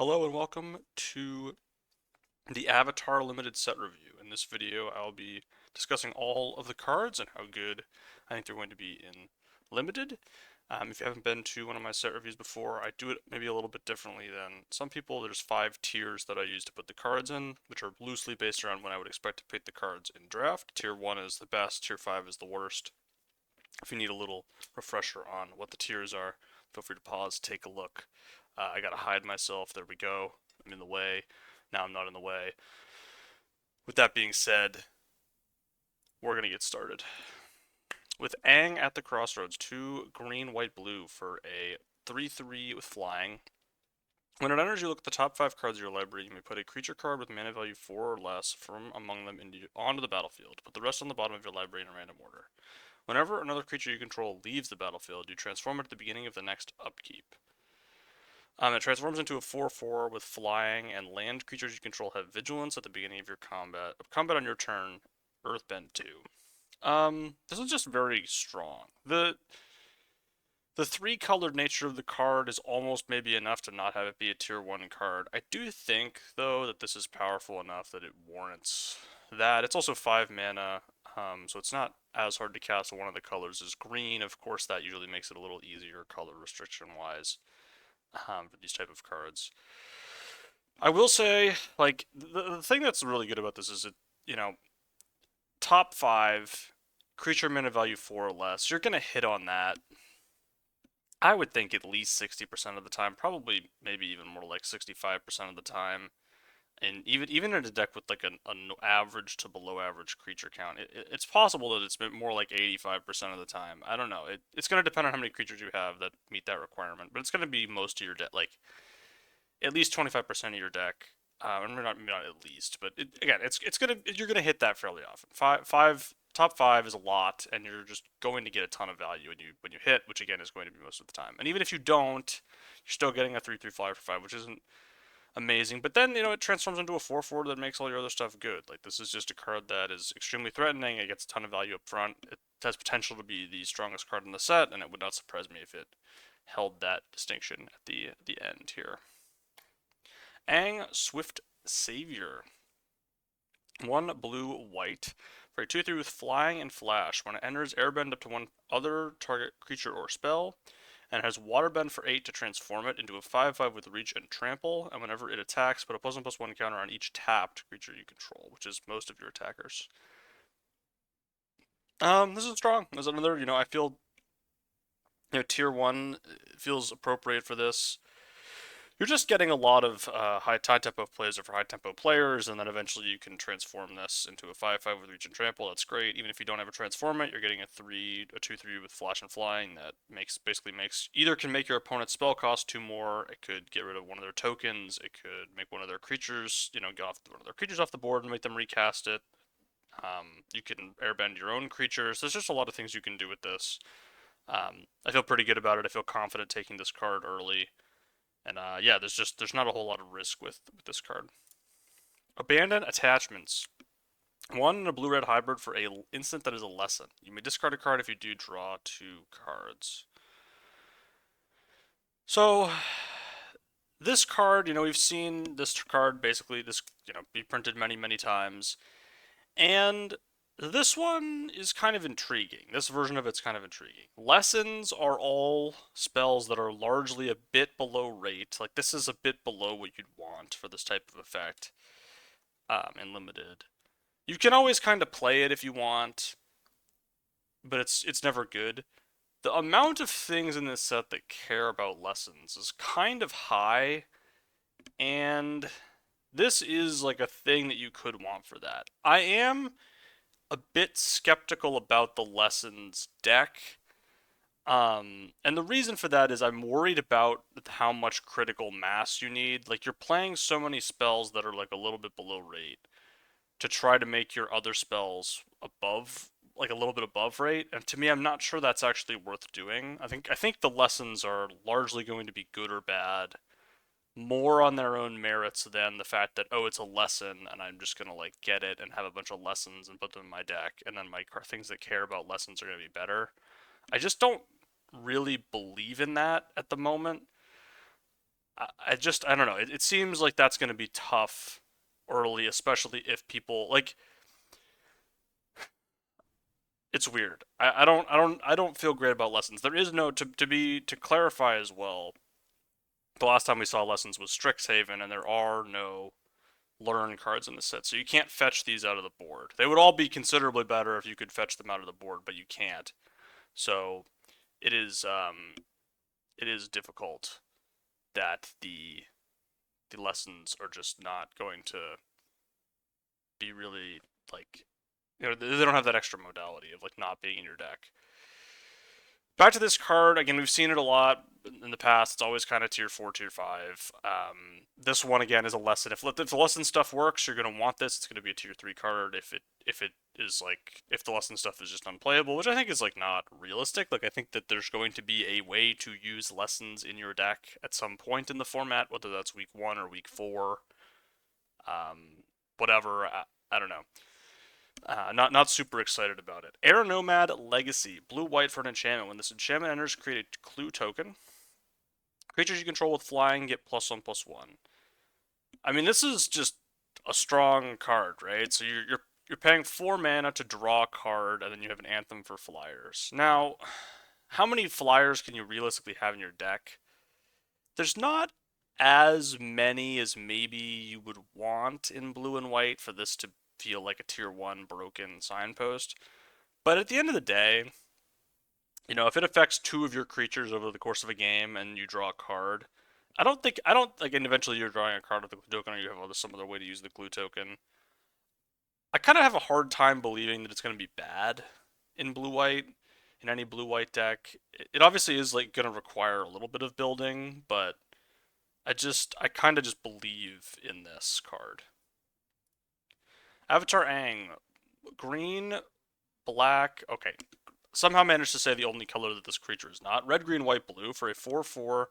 Hello and welcome to the Avatar Limited Set Review. In this video, I'll be discussing all of the cards and how good I think they're going to be in Limited. If you haven't been to one of my set reviews before, I do it maybe a little bit differently than some people. There's 5 tiers that I use to put the cards in, which are loosely based around when I would expect to pick the cards in draft. Tier 1 is the best, Tier 5 is the worst. If you need a little refresher on what the tiers are, feel free to pause, take a look. I gotta hide myself. There we go. I'm in the way. Now I'm not in the way. With that being said, we're gonna get started. With Aang at the Crossroads, 2 green, white, blue for a 3/3 with flying. When it enters, you look at the top 5 cards of your library. You may put a creature card with mana value 4 or less from among them onto the battlefield. Put the rest on the bottom of your library in a random order. Whenever another creature you control leaves the battlefield, you transform it at the beginning of the next upkeep. It transforms into a 4/4 with flying, and land creatures you control have vigilance at the beginning of your combat on your turn, Earthbend 2. This is just very strong. The 3-colored nature of the card is almost maybe enough to not have it be a tier 1 card. I do think, though, that this is powerful enough that it warrants that. It's also 5 mana, so it's not as hard to cast. One of the colors is green. Of course, that usually makes it a little easier color restriction-wise for these type of cards. I will say, like, the thing that's really good about this is top 5, creature mana value 4 or less, you're going to hit on that. I would think at least 60% of the time, probably maybe even more like 65% of the time. And even in a deck with like an average to below average creature count, it's possible that it's more like 85% of the time. I don't know. It's going to depend on how many creatures you have that meet that requirement, but it's going to be most of your deck, like at least 25% of your deck. Not at least, but again, you're gonna hit that fairly often. Top five is a lot, and you're just going to get a ton of value when you hit, which again is going to be most of the time. And even if you don't, you're still getting a 3/3 flyer for 5, which isn't amazing. But then it transforms into a 4/4 that makes all your other stuff good. Like this is just a card that is extremely threatening. It gets a ton of value up front. It has potential to be the strongest card in the set, and it would not surprise me if it held that distinction at the end here. Aang Swift Savior. 1 blue white for a 2/3 with flying and flash. When it enters, airbend up to one other target creature or spell, and has waterbend for 8 to transform it into a 5/5 with reach and trample. And whenever it attacks, put a +1/+1 counter on each tapped creature you control, which is most of your attackers. This is strong. There's another, I feel, tier 1 feels appropriate for this. You're just getting a lot of high tempo plays for high tempo players, and then eventually you can transform this into a 5/5 with reach and trample. That's great. Even if you don't ever transform it, you're getting a 2/3 with flash and flying that either can make your opponent's spell cost 2 more. It could get rid of one of their tokens. It could make one of their creatures, get off one of their creatures off the board and make them recast it. You can airbend your own creatures. There's just a lot of things you can do with this. I feel pretty good about it. I feel confident taking this card early. And yeah, there's not a whole lot of risk with this card. Abandon attachments. 1 in a blue-red hybrid for a instant that is a lesson. You may discard a card if you do draw 2 cards. So this card, we've seen this card basically be printed many times, and this one is kind of intriguing. This version of it's kind of intriguing. Lessons are all spells that are largely a bit below rate. Like, this is a bit below what you'd want for this type of effect in Limited. You can always kind of play it if you want, but it's never good. The amount of things in this set that care about lessons is kind of high, and this is like a thing that you could want for that. I am a bit skeptical about the lessons deck. And the reason for that is I'm worried about how much critical mass you need. Like, you're playing so many spells that are like a little bit below rate to try to make your other spells above, like a little bit above rate. And to me, I'm not sure that's actually worth doing. I think the lessons are largely going to be good or bad, more on their own merits than the fact that, oh, it's a lesson and I'm just gonna like get it and have a bunch of lessons and put them in my deck, and then my things that care about lessons are gonna be better. I just don't really believe in that at the moment. I don't know. It seems like that's going to be tough early, especially if people like. It's weird. I don't feel great about lessons. There is no to clarify as well. The last time we saw lessons was Strixhaven, and there are no learn cards in the set, so you can't fetch these out of the board. They would all be considerably better if you could fetch them out of the board, but you can't. So it is it is difficult that the lessons are just not going to be really like they don't have that extra modality of like not being in your deck. Back to this card again. We've seen it a lot in the past. It's always kind of tier 4, tier 5. This one again is a lesson. If the lesson stuff works, you're gonna want this. It's gonna be a tier 3 card. If it is like if the lesson stuff is just unplayable, which I think is like not realistic. Like I think that there's going to be a way to use lessons in your deck at some point in the format, whether that's week 1 or week 4. Whatever. I don't know. Not super excited about it. Air Nomad Legacy, blue white for an enchantment. When this enchantment enters, create a clue token. Creatures you control with flying get +1/+1. I mean, this is just a strong card, right? So you're paying 4 mana to draw a card, and then you have an Anthem for flyers. Now, how many flyers can you realistically have in your deck? There's not as many as maybe you would want in blue and white for this to feel like a tier 1 broken signpost. But at the end of the day, if it affects 2 of your creatures over the course of a game and you draw a card, I don't like, and eventually you're drawing a card with the glue token, or you have some other way to use the glue token. I kind of have a hard time believing that it's going to be bad in blue white, in any blue white deck. It obviously is like going to require a little bit of building, but I kind of just believe in this card. Avatar Aang, green, black. Okay, somehow managed to say the only color that this creature is not. Red, green, white, blue for a 4/4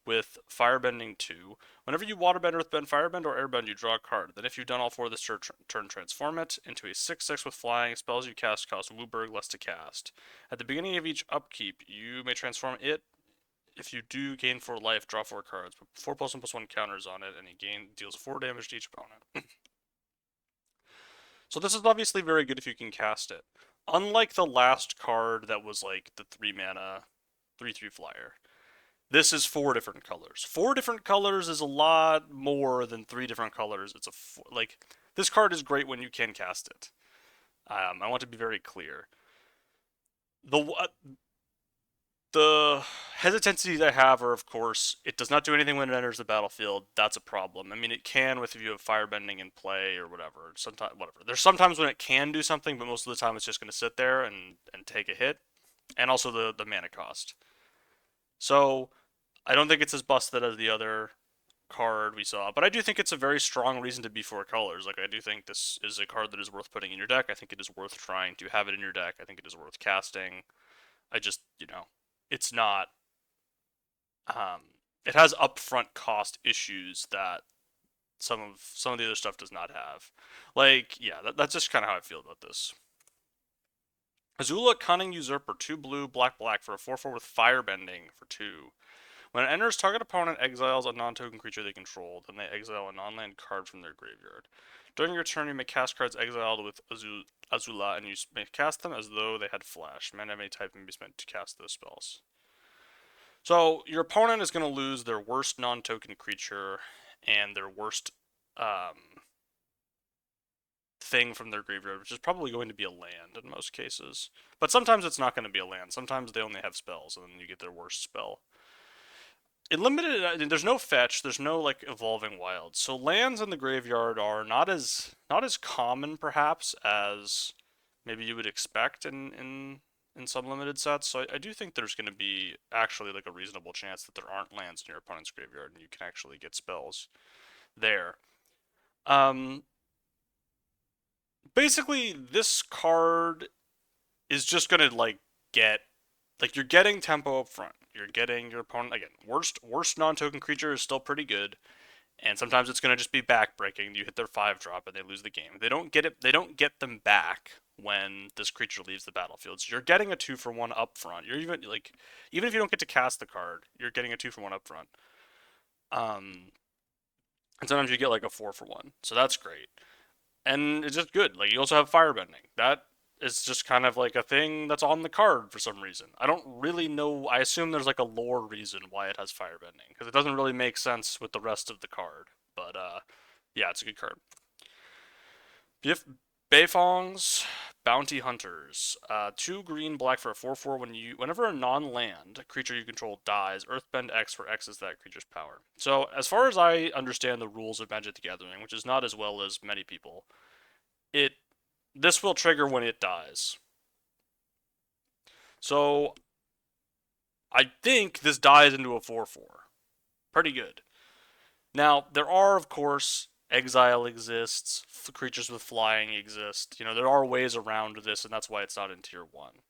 with Firebending 2. Whenever you Waterbend, Earthbend, Firebend, or Airbend, you draw a card. Then if you've done all 4 this turn, transform it into a 6/6 with flying. Spells you cast cost Wooburg less to cast. At the beginning of each upkeep, you may transform it. If you do gain 4 life, draw 4 cards. Put 4+1/+1 counters on it, and it deals 4 damage to each opponent. So this is obviously very good if you can cast it. Unlike the last card that was like the 3 mana, 3/3 flyer, this is 4 different colors. 4 different colors is a lot more than 3 different colors. Like this card is great when you can cast it. I want to be very clear. The the hesitancies I have are, of course, it does not do anything when it enters the battlefield. That's a problem. I mean, it can if you have firebending in play or whatever. Sometimes, whatever. There's sometimes when it can do something, but most of the time it's just going to sit there and take a hit, and also the mana cost. So I don't think it's as busted as the other card we saw, but I do think it's a very strong reason to be 4 colors. Like I do think this is a card that is worth putting in your deck. I think it is worth trying to have it in your deck. I think it is worth casting. I just, it's not um, it has upfront cost issues that some of the other stuff does not have. Like, yeah, that's just kind of how I feel about this. Azula Cunning Usurper, 2 blue, black, black for a 4/4 with firebending for 2. When it enters, target opponent exiles a non-token creature they control, then they exile a non-land card from their graveyard. During your turn, you may cast cards exiled with Azula, and you may cast them as though they had flash. Mana of any type may be spent to cast those spells. So your opponent is going to lose their worst non-token creature and their worst thing from their graveyard, which is probably going to be a land in most cases. But sometimes it's not going to be a land. Sometimes they only have spells, and then you get their worst spell. In limited, there's no fetch. There's no like evolving wilds. So lands in the graveyard are not as common perhaps as maybe you would expect in some limited sets. So I do think there's going to be actually like a reasonable chance that there aren't lands in your opponent's graveyard and you can actually get spells there. Um, Basically, this card is just going to like get like you're getting tempo up front. You're getting your opponent again. Worst non-token creature is still pretty good, and sometimes it's going to just be backbreaking. You hit their 5-drop and they lose the game. They don't get it. They don't get them back when this creature leaves the battlefield. So you're getting a 2-for-1 up front. You're even if you don't get to cast the card, you're getting a 2-for-1 up front. Um, and sometimes you get like a 4 for 1, so that's great. And it's just good. Like you also have firebending. That is just kind of like a thing that's on the card for some reason. I don't really know. I assume there's like a lore reason why it has firebending because it doesn't really make sense with the rest of the card. But yeah, it's a good card. If Beifongs, Bounty Hunters. 2 green, black for a 4/4. Whenever a non-land creature you control dies, Earthbend X for X is that creature's power. So as far as I understand the rules of Magic the Gathering, which is not as well as many people, it this will trigger when it dies. So I think this dies into a 4/4. Pretty good. Now, there are, of course, exile exists, creatures with flying exist. There are ways around this, and that's why it's not in tier 1.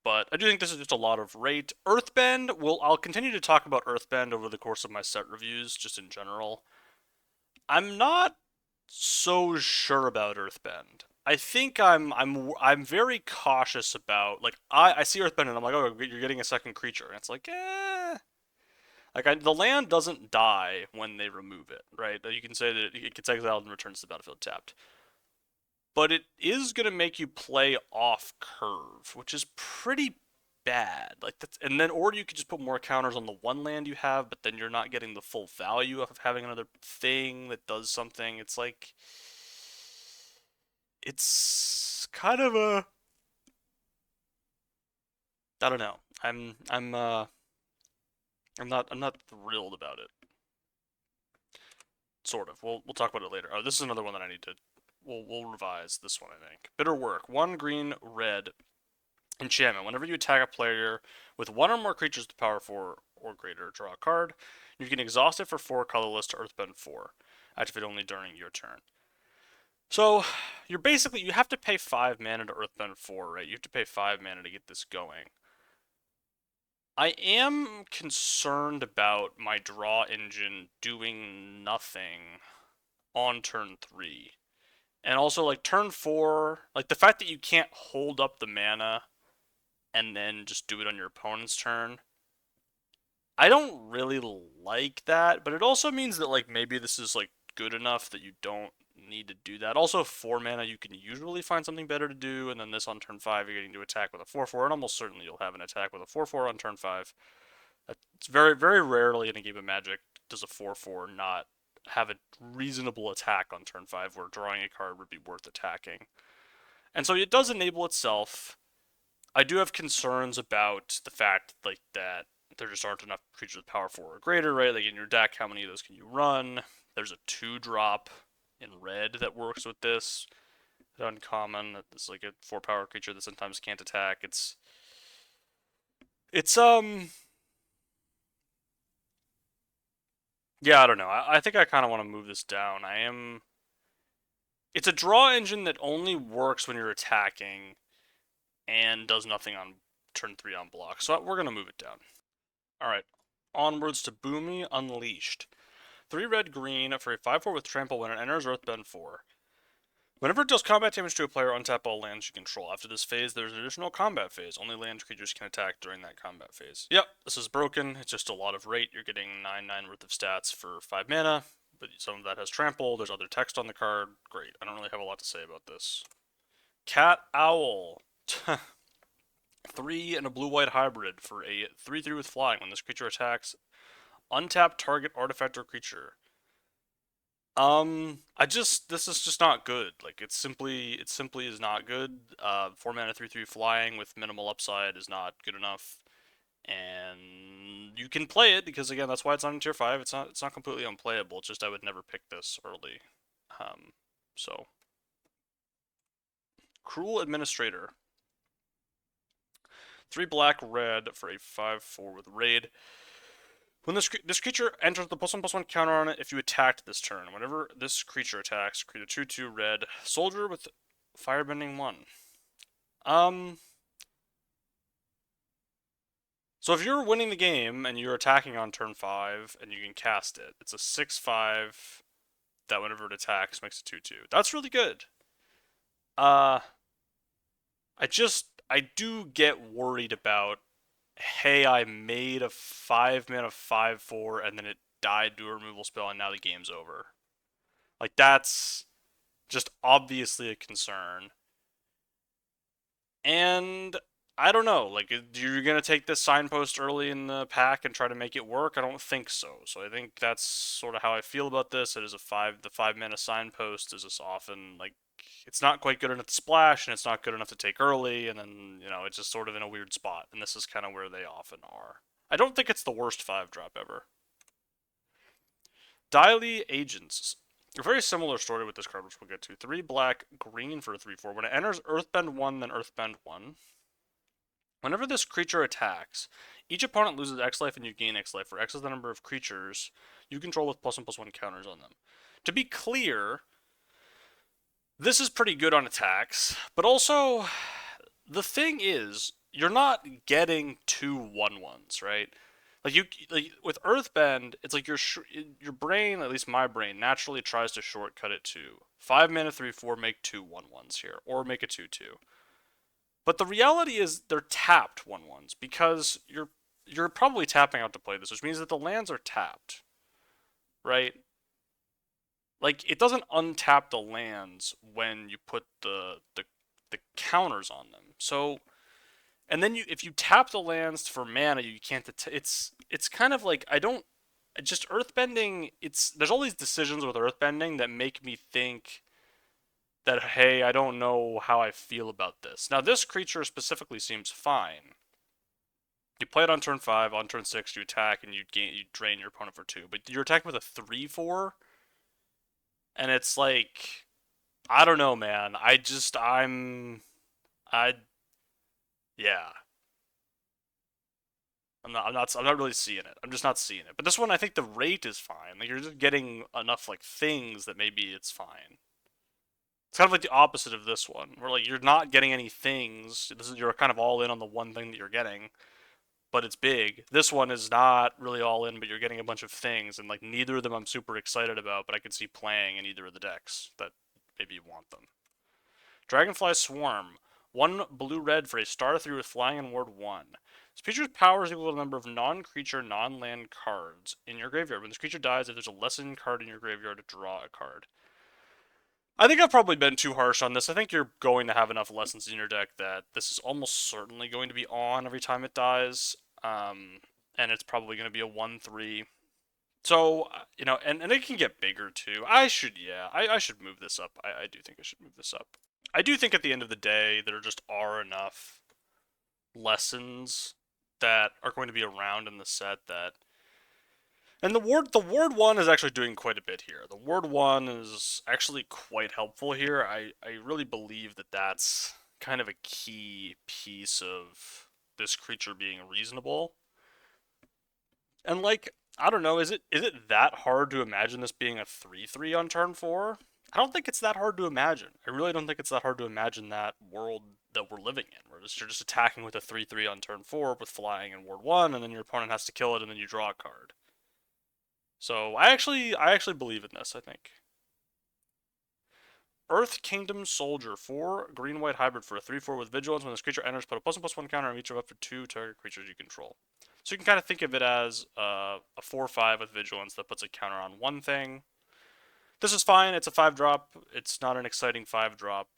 But I do think this is just a lot of rate. Earthbend, I'll continue to talk about Earthbend over the course of my set reviews, just in general. I'm not so sure about Earthbend. I think I'm very cautious about like I see Earthbend and I'm like, oh, you're getting a second creature, and it's like, the land doesn't die when they remove it, right? You can say that it gets exiled and returns to the battlefield tapped, but it is gonna make you play off curve, which is pretty bad. Like that's, and then or you could just put more counters on the one land you have, but then you're not getting the full value of having another thing that does something. It's kind of a I don't know. I'm not thrilled about it. Sort of. We'll talk about it later. Oh, this is another one that I need to. We'll revise this one, I think. Bitter Work. 1 green, red enchantment. Whenever you attack a player with one or more creatures with power 4 or greater, draw a card. You can exhaust it for 4 colorless to Earthbend 4. Activate only during your turn. So you have to pay 5 mana to Earthbend 4, right? You have to pay 5 mana to get this going. I am concerned about my draw engine doing nothing on turn 3. And also, like, turn 4, like, the fact that you can't hold up the mana and then just do it on your opponent's turn, I don't really like that, but it also means that, like, maybe this is, like, good enough that you don't need to do that. Also, 4 mana, you can usually find something better to do, and then this on turn 5, you're getting to attack with a 4/4, and almost certainly you'll have an attack with a 4/4 on turn 5. It's very, very rarely in a game of Magic does a 4/4 not have a reasonable attack on turn 5 where drawing a card would be worth attacking. And so it does enable itself. I do have concerns about the fact like that there just aren't enough creatures with power 4 or greater, right? Like in your deck, how many of those can you run? There's a 2-drop in red that works with this. It's uncommon. It's like a 4 power creature that sometimes can't attack. It's yeah, I don't know. I think I kind of want to move this down. It's a draw engine that only works when you're attacking and does nothing on turn 3 on block. So we're gonna move it down. All right, onwards to Boomy Unleashed. 3 red green for a 5/4 with trample when it enters Earthbend 4. Whenever it deals combat damage to a player, untap all lands you control. After this phase, there's an additional combat phase. Only land creatures can attack during that combat phase. Yep, this is broken. It's just a lot of rate. You're getting 9/9 worth of stats for 5 mana, but some of that has trample. There's other text on the card. Great. I don't really have a lot to say about this. Cat Owl. 3 and a blue-white hybrid for a 3/3 with flying. When this creature attacks, untap target artifact or creature. This is just not good. Like it simply is not good. 4 mana 3/3 flying with minimal upside is not good enough, and you can play it because again that's why it's on tier 5. It's not completely unplayable. It's just I would never pick this early. So Cruel Administrator. 3 black red for a 5/4 with raid. When this creature enters the +1/+1 counter on it if you attacked this turn. Whenever this creature attacks, create a 2/2 red soldier with firebending 1. So if you're winning the game and you're attacking on turn 5 and you can cast it, it's a 6/5 that whenever it attacks makes a 2/2. That's really good. I do get worried about hey, I made a 5 mana 5/4 and then it died to a removal spell and now the game's over. Like that's just obviously a concern. And I don't know, like you're gonna take this signpost early in the pack and try to make it work. I don't think so. So I think that's sort of how I feel about this. It is the 5 mana signpost is just often like it's not quite good enough to splash and it's not good enough to take early, and then it's just sort of in a weird spot. And this is kind of where they often are. I don't think it's the worst 5 drop ever. Daily Agents. A very similar story with this card, which we'll get to. 3 black, green for a 3/4. When it enters Earthbend 1, then Earthbend 1. Whenever this creature attacks, each opponent loses X life and you gain X life, for X is the number of creatures you control with +1/+1 counters on them. To be clear, this is pretty good on attacks, but also the thing is, you're not getting 2/1/1s, right? Like with Earthbend, it's like your brain, at least my brain, naturally tries to shortcut it to 5 mana 3/4, make 2/1/1s here, or make a 2/2. But the reality is they're tapped 1/1s because you're probably tapping out to play this, which means that the lands are tapped, right? Like it doesn't untap the lands when you put the counters on them. So and then if you tap the lands for mana, you can't. It's kind of like I don't just earthbending. There's all these decisions with earthbending that make me think that hey, I don't know how I feel about this. Now this creature specifically seems fine. You play it on turn 5, on turn 6 you attack and you drain your opponent for 2. But you're attacking with a 3/4 and it's like I don't know, man. I yeah. I'm not really seeing it. I'm just not seeing it. But this one I think the rate is fine. Like you're just getting enough like things that maybe it's fine. It's kind of like the opposite of this one, where like you're not getting any things. You're kind of all in on the one thing that you're getting, but it's big. This one is not really all in, but you're getting a bunch of things, and like neither of them I'm super excited about, but I can see playing in either of the decks that maybe you want them. Dragonfly Swarm. 1 blue-red for a star 3 with flying and ward 1. This creature's power is equal to the number of non-creature, non-land cards in your graveyard. When this creature dies, if there's a lesson card in your graveyard, draw a card. I think I've probably been too harsh on this. I think you're going to have enough lessons in your deck that this is almost certainly going to be on every time it dies. And it's probably going to be a 1/3. So, and it can get bigger too. I should move this up. I do think I should move this up. I do think at the end of the day, there just are enough lessons that are going to be around in the set that and the ward one is actually doing quite a bit here. The ward one is actually quite helpful here. I really believe that that's kind of a key piece of this creature being reasonable. And like I don't know, is it that hard to imagine this being a 3/3 on turn 4? I don't think it's that hard to imagine. I really don't think it's that hard to imagine that world that we're living in, where you're just attacking with a 3/3 on turn 4 with flying in ward 1, and then your opponent has to kill it, and then you draw a card. So I actually believe in this, I think. Earth Kingdom Soldier, 4 green-white hybrid for a 3/4 with vigilance. When this creature enters, put a +1/+1 counter on each of up to 2 target creatures you control. So you can kind of think of it as a 4/5 with vigilance that puts a counter on one thing. This is fine. It's a 5-drop. It's not an exciting 5-drop.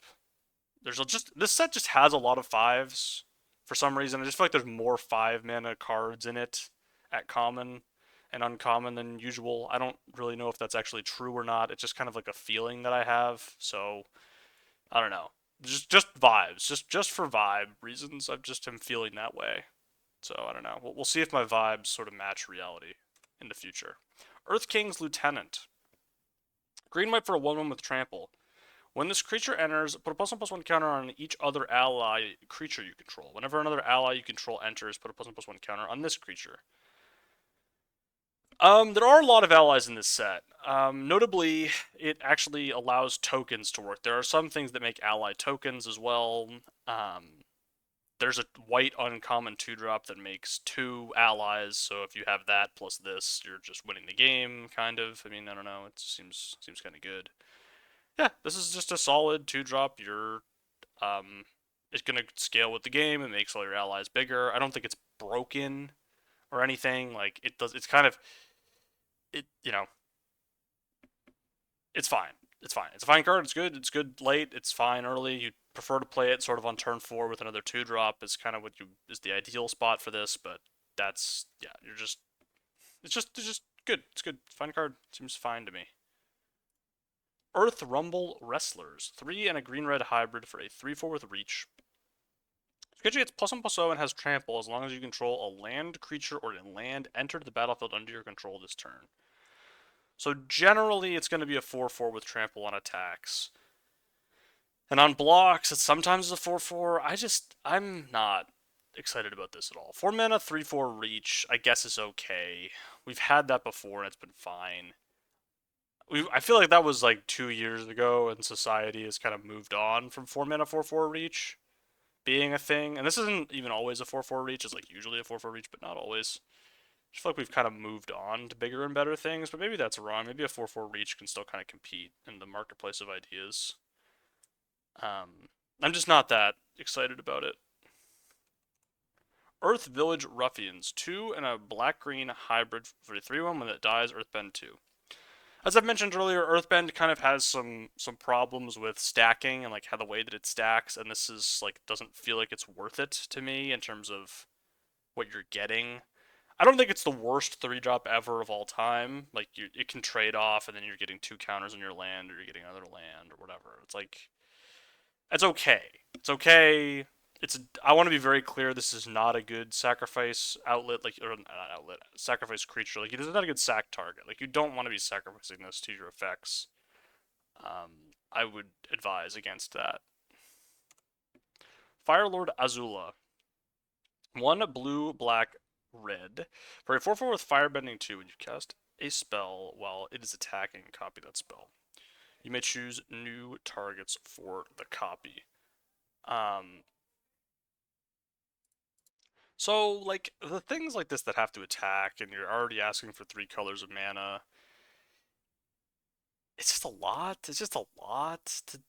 This set just has a lot of 5s for some reason. I just feel like there's more 5-mana cards in it at common and uncommon than usual. I don't really know if that's actually true or not. It's just kind of like a feeling that I have. So I don't know. Just vibes. Just for vibe reasons. I just am feeling that way. So I don't know. We'll see if my vibes sort of match reality in the future. Earth King's Lieutenant. Green white for a 1/1 with trample. When this creature enters, put a +1/+1 counter on each other ally creature you control. Whenever another ally you control enters, put a +1/+1 counter on this creature. There are a lot of allies in this set. Notably, it actually allows tokens to work. There are some things that make ally tokens as well. There's a white uncommon 2-drop that makes 2 allies, so if you have that plus this, you're just winning the game, kind of. I mean, I don't know, it seems kind of good. Yeah, this is just a solid 2-drop. It's gonna scale with the game. It makes all your allies bigger. I don't think it's broken or anything. Like it does. It's kind of it. It's fine. It's fine. It's a fine card. It's good. It's good late. It's fine early. You prefer to play it sort of on turn 4 with another 2 drop. Is kind of what you is the ideal spot for this. But that's yeah. You're just it's just good. It's good. Fine card. Seems fine to me. Earth Rumble Wrestlers. 3 and a green-red hybrid for a 3/4 with reach. Creature gets +1/+0 and has trample as long as you control a land creature or a land entered the battlefield under your control this turn. So generally it's going to be a 4/4 with trample on attacks. And on blocks, it's sometimes a 4/4. I'm not excited about this at all. 4 mana, 3/4 reach, I guess is okay. We've had that before and it's been fine. I feel like that was like 2 years ago, and society has kind of moved on from 4 mana 4/4 reach being a thing. And this isn't even always a 4/4 reach. It's like usually a 4/4 reach, but not always. I feel like we've kind of moved on to bigger and better things, but maybe that's wrong. Maybe a 4/4 reach can still kind of compete in the marketplace of ideas. I'm just not that excited about it. Earth Village Ruffians, 2 and a black-green hybrid for a 3/1 when it dies, Earthbend 2. As I've mentioned earlier, Earthbend kind of has some problems with stacking and like how the way that it stacks, and this is like doesn't feel like it's worth it to me in terms of what you're getting. I don't think it's the worst 3-drop ever of all time. Like it can trade off, and then you're getting 2 counters on your land, or you're getting another land, or whatever. It's like it's okay. It's okay. I want to be very clear. This is not a good sacrifice outlet, like or not outlet, sacrifice creature. Like it is not a good sack target. Like you don't want to be sacrificing this to your effects. I would advise against that. Firelord Azula, 1 blue, black, red for a 4/4 with firebending 2. When you cast a spell while it is attacking, copy that spell. You may choose new targets for the copy. So, like, the things like this that have to attack, and you're already asking for 3 colors of mana, it's just a lot. It's just a lot to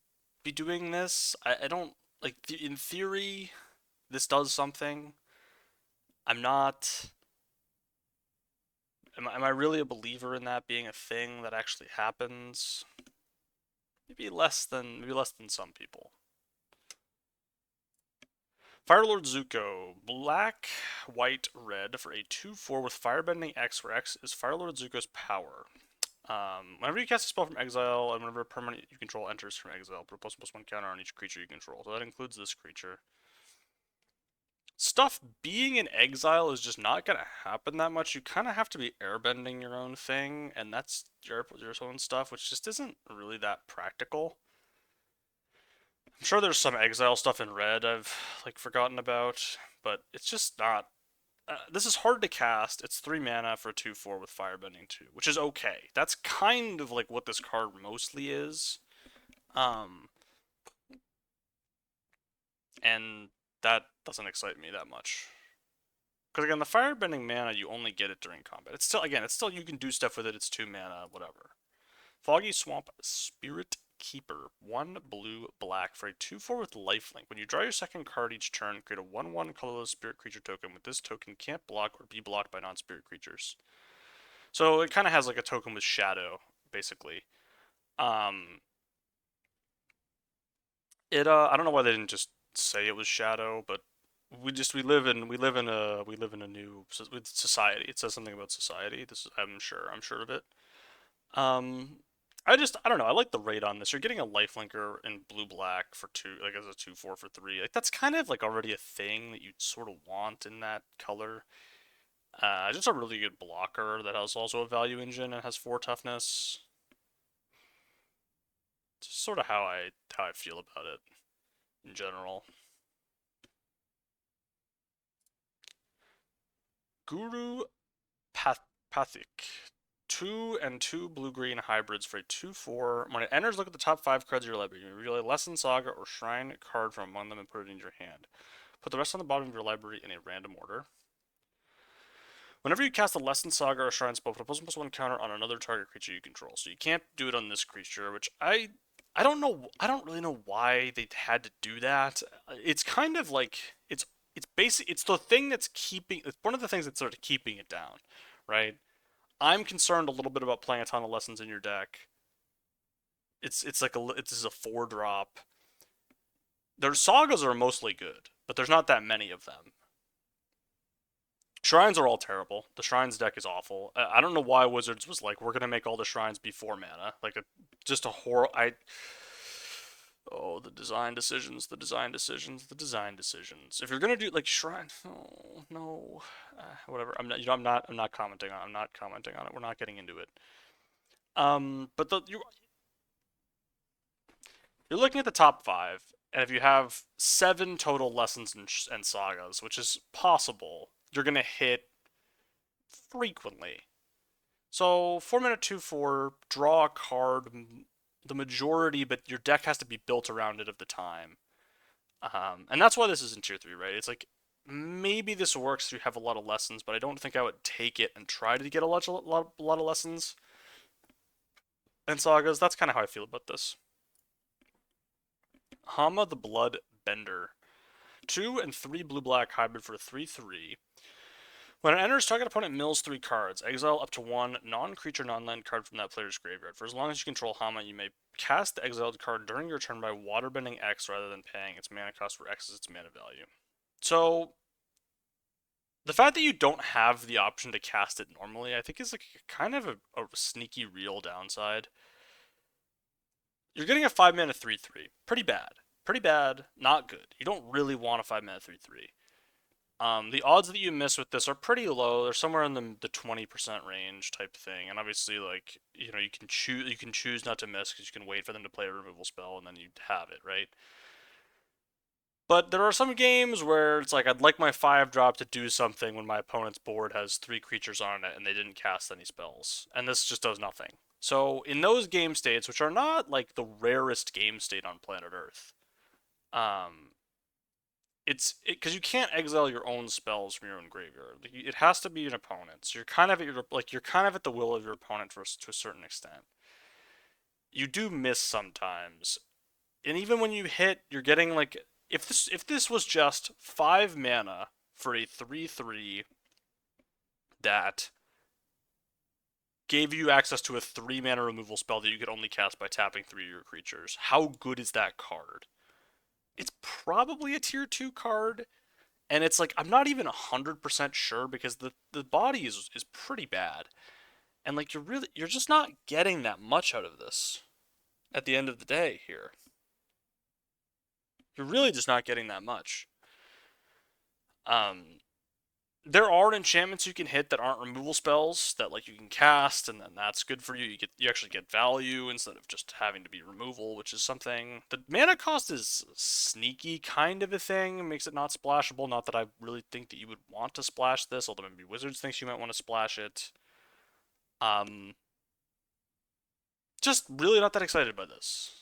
be doing this. I don't, like, in theory, this does something. I'm not. Am I really a believer in that being a thing that actually happens? Maybe less than some people. Firelord Zuko, black, white, red for a 2/4 with Firebending X, where X is Firelord Zuko's power. Whenever you cast a spell from exile, and whenever a permanent you control enters from exile, put a +1/+1 counter on each creature you control. So that includes this creature. Stuff being in exile is just not gonna happen that much. You kind of have to be airbending your own thing, and that's your own stuff, which just isn't really that practical. I'm sure there's some exile stuff in red I've like forgotten about, but it's just not. This is hard to cast. It's 3 mana for a 2/4 with Firebending 2, which is okay. That's kind of like what this card mostly is. And that doesn't excite me that much. Because again, the Firebending mana, you only get it during combat. It's still, you can do stuff with it. It's 2 mana, whatever. Foggy Swamp Spirit Keeper, 1 blue, black for a 2/4 with lifelink. When you draw your second card each turn, create a 1/1 colorless spirit creature token. With this token, can't block or be blocked by non-spirit creatures. So it kind of has like a token with shadow, basically. I don't know why they didn't just say it was shadow, but we live in a new society. It says something about society. I'm sure of it. Um, I don't know. I like the rate on this. You're getting a lifelinker in blue black for 2, like as a 2/4 for 3. Like that's kind of like already a thing that you sort of want in that color. Just a really good blocker that has also a value engine and has 4 toughness. Just sort of how I feel about it in general. Guru Pathic. 2 and 2 blue-green hybrids for a 2/4. When it enters, look at the top 5 cards of your library. You reveal a Lesson Saga or Shrine card from among them and put it in your hand. Put the rest on the bottom of your library in a random order. Whenever you cast a Lesson Saga or Shrine spell, put a +1/+1 counter on another target creature you control. So you can't do it on this creature, which I don't know. I don't really know why they had to do that. It's kind of like it's it's the thing that's keeping it's one of the things that's sort of keeping it down, right? I'm concerned a little bit about playing a ton of lessons in your deck. It's like it's a 4 drop. Their sagas are mostly good, but there's not that many of them. Shrines are all terrible. The shrines deck is awful. I don't know why Wizards was like, we're gonna make all the shrines be 4 mana. Like just a horror. I Oh, the design decisions, the design decisions, the design decisions. If you're gonna do like shrine, oh no, whatever. I'm not. I'm not commenting on. I'm not commenting on it. We're not getting into it. But you're looking at the top 5, and if you have 7 total lessons and sagas, which is possible, you're gonna hit frequently. So 4 mana 2/4, draw a card, the majority, but your deck has to be built around it of the time. And that's why this is in tier 3, right? It's like maybe this works if you have a lot of lessons, but I don't think I would take it and try to get a lot of lessons and sagas. That's kind of how I feel about this. Hama the Blood Bender. 2 and 3 blue-black hybrid for 3/3. When it enters, target opponent mills 3 cards. Exile up to 1 non-creature, non-land card from that player's graveyard. For as long as you control Hama, you may cast the exiled card during your turn by waterbending X rather than paying its mana cost, where X is its mana value. So, the fact that you don't have the option to cast it normally, I think is like kind of a sneaky real downside. You're getting a 5 mana 3/3. Pretty bad. Pretty bad, not good. You don't really want a 5 mana 3/3. The odds that you miss with this are pretty low. They're somewhere in the 20% range type thing. And obviously, like, you can choose not to miss because you can wait for them to play a removal spell and then you have it, right? But there are some games where it's like I'd like my 5 drop to do something when my opponent's board has 3 creatures on it and they didn't cast any spells, and this just does nothing. So in those game states, which are not like the rarest game state on planet Earth, um, it's because you can't exile your own spells from your own graveyard. It has to be an opponent. So you're kind of at the will of your opponent to a certain extent. You do miss sometimes, and even when you hit, you're getting like if this was just 5 mana for a 3/3 that gave you access to a 3 mana removal spell that you could only cast by tapping 3 of your creatures. How good is that card? It's probably a tier 2 card, and it's like I'm not even 100% sure because the body is pretty bad. And like you're just not getting that much out of this at the end of the day here. You're really just not getting that much. Um, there are enchantments you can hit that aren't removal spells that like you can cast, and then that's good for you. You actually get value instead of just having to be removal, which is something. The mana cost is sneaky kind of a thing. It makes it not splashable. Not that I really think that you would want to splash this, although maybe Wizards thinks you might want to splash it. Um, just really not that excited by this.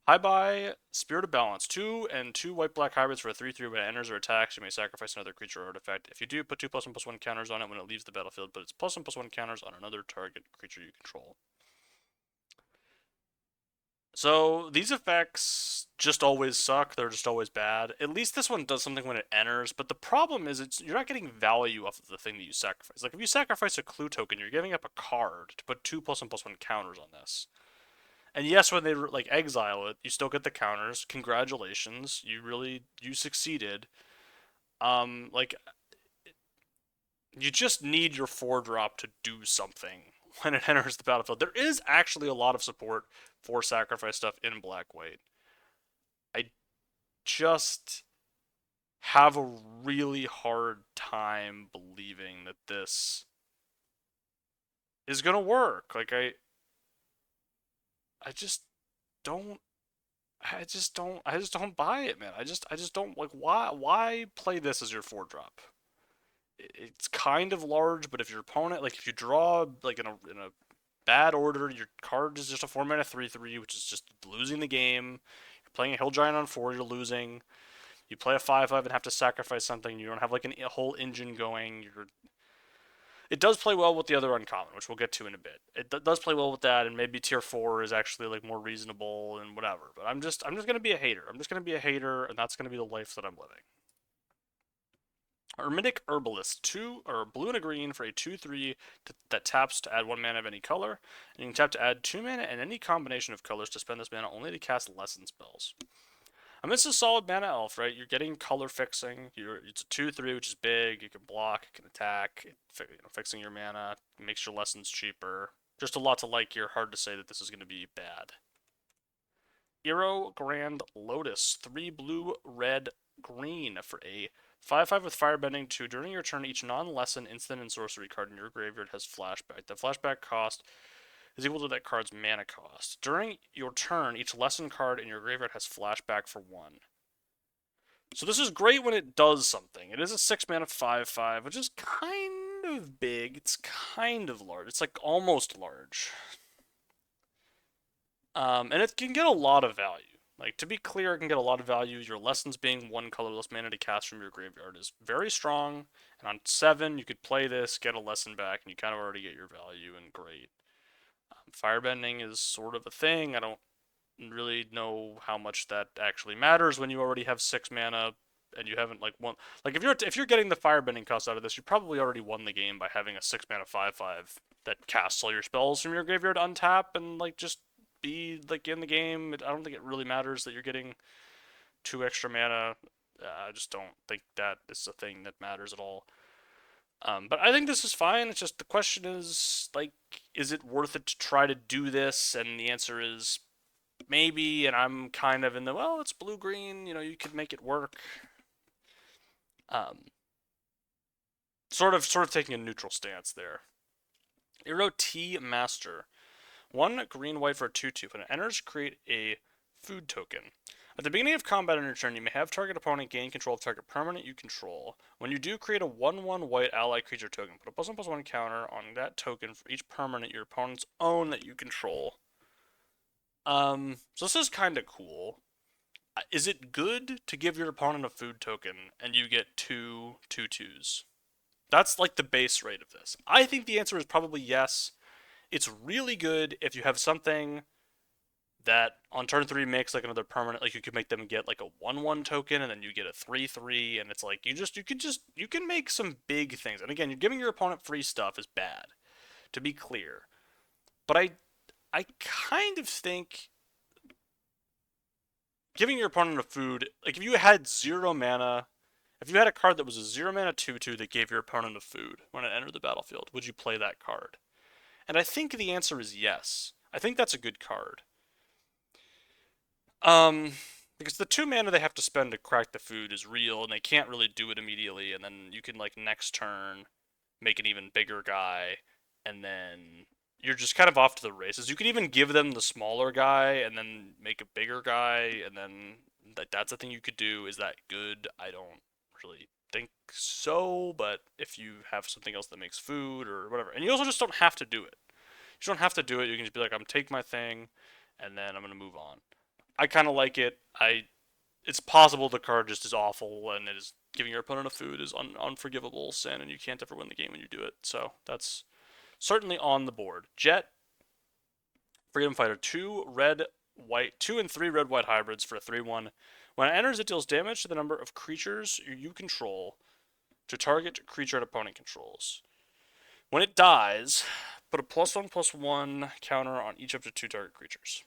Hi bye, Spirit of Balance. 2 and 2 white black hybrids for a 3/3 when it enters or attacks. You may sacrifice another creature or artifact. If you do, put 2 +1/+1 counters on it when it leaves the battlefield, but it's +1/+1 counters on another target creature you control. So these effects just always suck. They're just always bad. At least this one does something when it enters, but the problem is you're not getting value off of the thing that you sacrifice. Like if you sacrifice a clue token, you're giving up a card to put 2 +1/+1 counters on this. And yes, when they like exile it, you still get the counters. Congratulations, you succeeded. Like you just need your 4 drop to do something when it enters the battlefield. There is actually a lot of support for sacrifice stuff in black white. I just have a really hard time believing that this is gonna work. Like I just don't I just don't buy it, man. I just don't like why play this as your 4 drop? It's kind of large, but if your opponent like if you draw like in a bad order, your card is just a 4 mana 3/3, which is just losing the game. You're playing a hill giant on 4, you're losing. You play a 5/5 and have to sacrifice something. You don't have like a whole engine going. It does play well with the other uncommon, which we'll get to in a bit. It does play well with that, and maybe tier 4 is actually like more reasonable and whatever. But I'm just gonna be a hater. I'm just gonna be a hater, and that's gonna be the life that I'm living. Hermetic Herbalist, two or blue and a green for a 2/3 that taps to add 1 mana of any color. And you can tap to add 2 mana and any combination of colors to spend this mana only to cast lesson spells. I mean, it's a solid mana elf, right? You're getting color fixing. It's a 2/3, which is big. You can block, you can attack. Fixing your mana makes your lessons cheaper. Just a lot to like here. Hard to say that this is going to be bad. Eero Grand Lotus, 3 blue, red, green for a 5/5 with firebending 2. During your turn, each non-lesson instant and sorcery card in your graveyard has flashback. The flashback cost is equal to that card's mana cost. During your turn, each lesson card in your graveyard has flashback for 1. So this is great when it does something. It is a 6 mana 5/5, which is kind of big. It's kind of large. It's like almost large. And it can get a lot of value. Like, to be clear, it can get a lot of value. Your lessons being 1 colorless mana to cast from your graveyard is very strong. And on 7, you could play this, get a lesson back, and you kind of already get your value, and great. Firebending is sort of a thing. I don't really know how much that actually matters when you already have 6 mana and you haven't like won. Like if you're getting the firebending cost out of this, you probably already won the game by having a 6 mana 5/5 that casts all your spells from your graveyard untap and like just be like in the game. I don't think it really matters that you're getting 2 extra mana. I just don't think that is a thing that matters at all. But I think this is fine. It's just the question is like, is it worth it to try to do this? And the answer is maybe. And I'm kind of in the well, it's blue green. You could make it work. Um, sort of taking a neutral stance there. Eero T Master. 1 green white for a 2/2. When it enters, create a food token. At the beginning of combat on your turn, you may have target opponent gain control of target permanent you control. When you do, create a 1/1 white ally creature token. Put a +1/+1 counter on that token for each permanent your opponents own that you control. So this is kind of cool. Is it good to give your opponent a food token and you get 2/2/2s? That's like the base rate of this. I think the answer is probably yes. It's really good if you have something that on turn 3 makes like another permanent, like you could make them get like a 1/1 token and then you get a 3/3, and it's like you can make some big things. And again, you're giving your opponent free stuff is bad, to be clear. But I kind of think giving your opponent a food, like if you had 0 mana, if you had a card that was a 0 mana 2/2 that gave your opponent a food when it entered the battlefield, would you play that card? And I think the answer is yes. I think that's a good card. Because the 2 mana they have to spend to crack the food is real, and they can't really do it immediately. And then you can like next turn make an even bigger guy, and then you're just kind of off to the races. You could even give them the smaller guy and then make a bigger guy, and then that's a thing you could do. Is that good? I don't really think so, but if you have something else that makes food or whatever, and you also just don't have to do it. You don't have to do it. You can just be like, I'm take my thing, and then I'm gonna move on. I kind of like it. It's possible the card just is awful, and it is giving your opponent a food is unforgivable sin, and you can't ever win the game when you do it. So that's certainly on the board. Jet, Freedom Fighter, 2 red white, 2 and 3 red white hybrids for a 3/1. When it enters, it deals damage to the number of creatures you control to target creature and opponent controls. When it dies, put a +1/+1 counter on each up to 2 target creatures.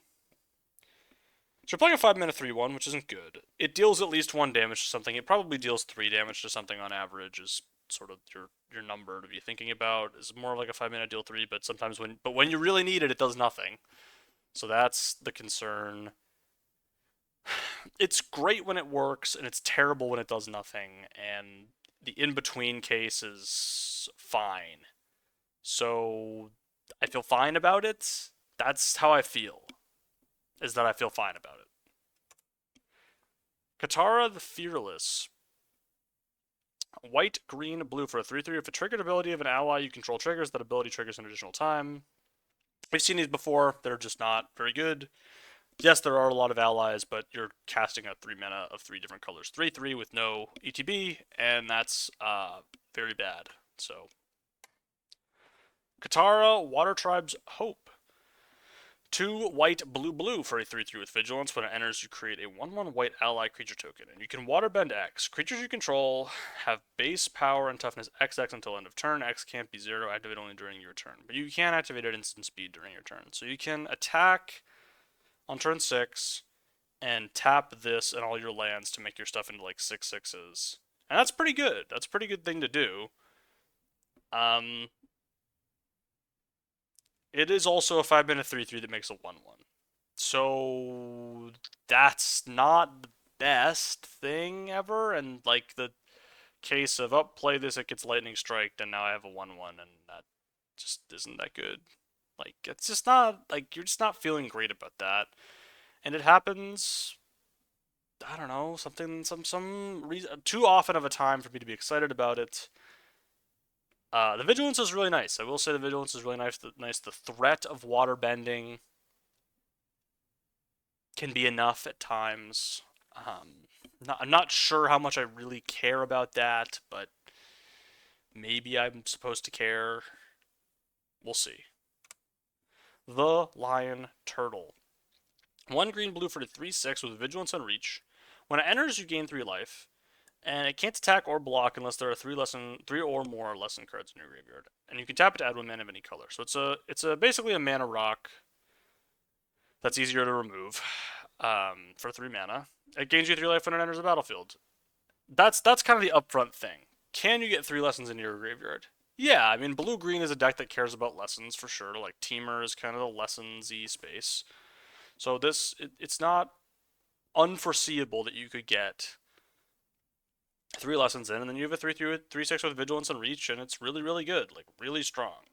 So you're playing a 5 mana 3/1, which isn't good. It deals at least 1 damage to something. It probably deals 3 damage to something on average, is sort of your number to be thinking about. Is more like a 5 mana deal 3, but sometimes when you really need it, it does nothing. So that's the concern. It's great when it works, and it's terrible when it does nothing, and the in-between case is fine. So I feel fine about it. That's how I feel. Is that I feel fine about it. Katara the Fearless. White, green, blue for a 3/3. If a triggered ability of an ally you control triggers, that ability triggers an additional time. We've seen these before. They're just not very good. Yes, there are a lot of allies, but you're casting a 3 mana of 3 different colors. 3/3 with no ETB, and that's very bad. So, Katara, Water Tribe's Hope. 2 white, blue, blue for a 3/3 with Vigilance. When it enters, you create a 1/1 white ally creature token. And you can waterbend X. Creatures you control have base power and toughness XX until end of turn. X can't be 0, activate only during your turn. But you can activate at instant speed during your turn. So you can attack on turn 6 and tap this and all your lands to make your stuff into like 6/6s. And that's pretty good. That's a pretty good thing to do. It is also a 5-mana 3/3 that makes a 1/1. So that's not the best thing ever. And like the case of, oh, play this, it gets lightning striked, and now I have a 1/1, and that just isn't that good. Like, it's just not, like, you're just not feeling great about that. And it happens, I don't know, some reason, too often of a time for me to be excited about it. The Vigilance is really nice. I will say the Vigilance is really nice. The threat of water bending can be enough at times. I'm not sure how much I really care about that, but maybe I'm supposed to care. We'll see. The Lion Turtle. 1 green blue for the 3/6 with Vigilance and Reach. When it enters, you gain 3 life, and it can't attack or block unless there are 3 or more lesson cards in your graveyard. And you can tap it to add 1 mana of any color. So it's basically a mana rock that's easier to remove for 3 mana. It gains you 3 life when it enters the battlefield. That's kind of the upfront thing. Can you get 3 lessons into your graveyard? Yeah, I mean, blue-green is a deck that cares about lessons for sure. Like, Teamer is kind of the lessons-y space. So it's not unforeseeable that you could get 3 lessons in, and then you have a 3/6 with Vigilance and Reach, and it's really, really good. Like, really strong.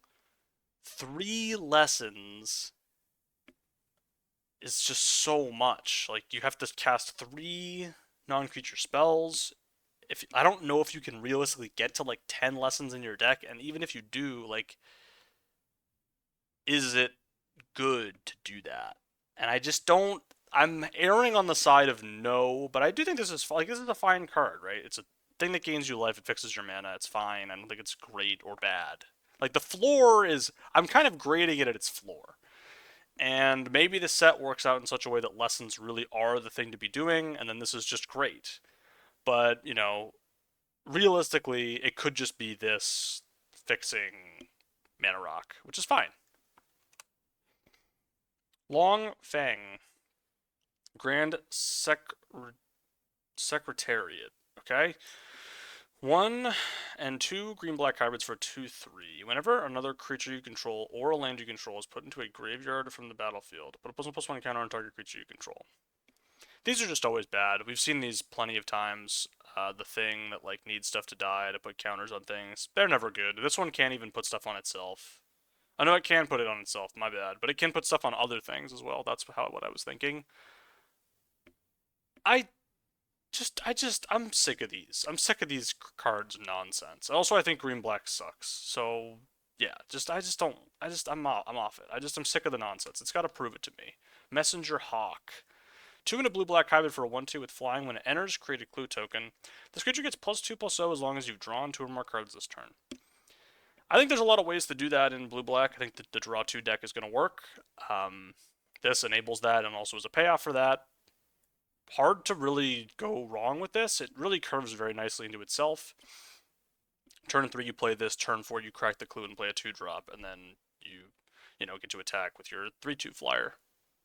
3 lessons is just so much. Like, you have to cast 3 non-creature spells. I don't know if you can realistically get to like 10 lessons in your deck, and even if you do, like, is it good to do that? And I just don't. I'm erring on the side of no, but I do think this is a fine card, right? It's a thing that gains you life. It fixes your mana. It's fine. I don't think it's great or bad. Like, the floor is, I'm kind of grading it at its floor. And maybe the set works out in such a way that lessons really are the thing to be doing, and then this is just great. But, realistically, it could just be this fixing Mana Rock, which is fine. Long Fang. Grand Secretariat. Okay? 1 and 2 green-black hybrids for 2/3. Whenever another creature you control or a land you control is put into a graveyard from the battlefield, put a +1/+1 counter on target creature you control. These are just always bad. We've seen these plenty of times. The thing that like needs stuff to die to put counters on things. They're never good. This one can't even put stuff on itself. I know it can put it on itself, my bad. But it can put stuff on other things as well. That's what I was thinking. I'm sick of these. I'm sick of these cards nonsense. Also, I think green black sucks. So yeah, I'm off it. I'm sick of the nonsense. It's got to prove it to me. Messenger Hawk. 2 and a blue-black hybrid for a 1/2 with flying. When it enters, create a clue token. This creature gets +2/+0 as long as you've drawn 2 or more cards this turn. I think there's a lot of ways to do that in blue-black. I think the draw 2 deck is going to work. This enables that and also is a payoff for that. Hard to really go wrong with this. It really curves very nicely into itself. Turn 3, you play this. Turn 4, you crack the clue and play a 2-drop, and then you get to attack with your 3/2 flyer.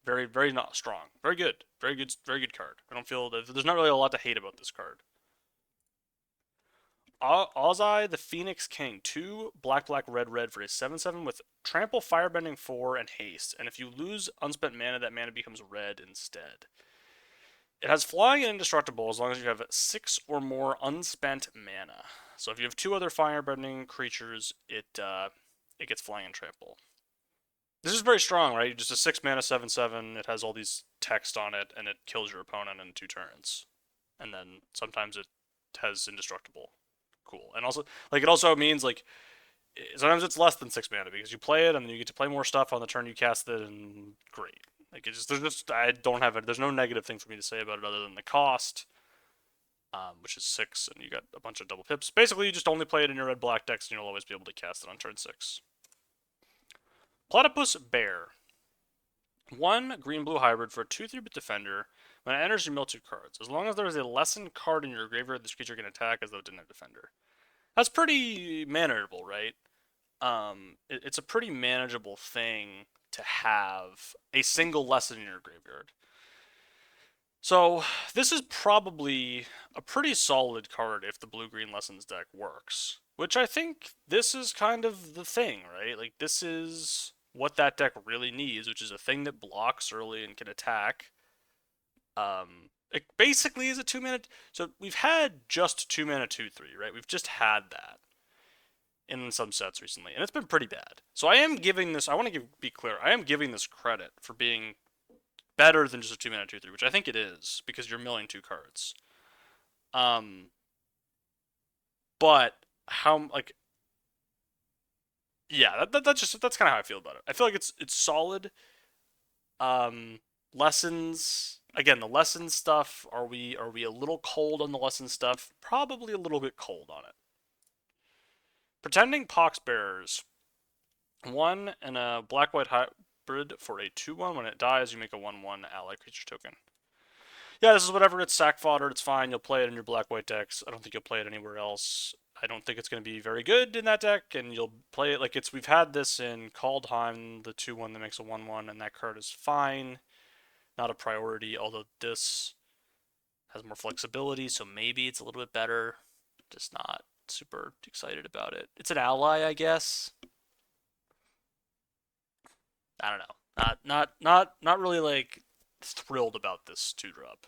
Very, very not strong. Very good. Very good card. I don't feel there's not really a lot to hate about this card. Ozai the Phoenix King. 2 black, red for a 7/7 with trample, firebending 4, and haste. And if you lose unspent mana, that mana becomes red instead. It has flying and indestructible as long as you have 6 or more unspent mana. So if you have 2 other firebending creatures, it gets flying and trample. This is very strong, right? Just a 6 mana 7/7. It has all these text on it, and it kills your opponent in 2 turns. And then sometimes it has indestructible. Cool. And also, like, it also means like sometimes it's less than 6 mana because you play it and then you get to play more stuff on the turn you cast it, and great. Like, I don't have it. There's no negative thing for me to say about it other than the cost, which is 6, and you got a bunch of double pips. Basically, you just only play it in your red-black decks, and you'll always be able to cast it on turn 6. Platypus Bear. One green-blue hybrid for a 2/3-bit defender. When it enters, you mill 2 cards. As long as there is a lessened card in your graveyard, this creature can attack as though it didn't have defender. That's pretty manageable, right? It's a pretty manageable thing to have a single lesson in your graveyard. So this is probably a pretty solid card if the blue-green lessons deck works. Which I think this is kind of the thing, right? Like this is what that deck really needs, which is a thing that blocks early and can attack. It basically is a 2 mana. So we've had just 2 mana 2/3, right? We've just had that in some sets recently, and it's been pretty bad. So I am giving this. I want to be clear. I am giving this credit for being better than just a 2 mana 2/3, which I think it is because you're milling 2 cards. Um, but how yeah, that's kind of how I feel about it. I feel like it's solid. Um, Lessons again, the lesson stuff. Are we a little cold on the lesson stuff? Probably a little bit cold on it. Pretending Poxbearers. One and a black-white hybrid for a 2/1. When it dies, you make a 1/1 ally creature token. Yeah, this is whatever. It's sack fodder. It's fine. You'll play it in your black-white decks. I don't think you'll play it anywhere else. I don't think it's going to be very good in that deck, and you'll play it like it's. We've had this in Kaldheim, the 2/1 that makes a 1/1, and that card is fine. Not a priority, although this has more flexibility, so maybe it's a little bit better. Just not super excited about it. It's an ally, I guess. I don't know. Not really like thrilled about this 2-drop.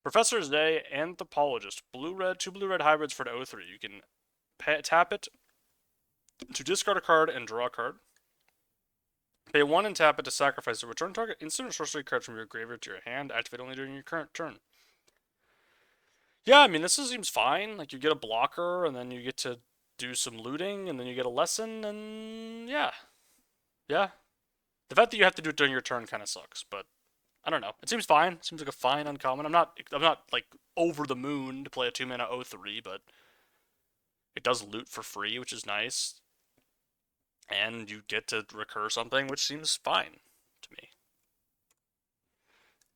Professor's Day, Anthropologist. Blue-red, 2 blue-red hybrids for an 0/3. You can tap it to discard a card and draw a card. Pay 1 and tap it to sacrifice a return target instant or sorcery card from your graveyard to your hand. Activate only during your current turn. Yeah, I mean, this seems fine. Like, you get a blocker, and then you get to do some looting, and then you get a lesson, and yeah. Yeah. The fact that you have to do it during your turn kind of sucks, but I don't know. It seems fine. It seems like a fine uncommon. I'm not like over the moon to play a 2 mana 0/3, but it does loot for free, which is nice. And you get to recur something, which seems fine to me.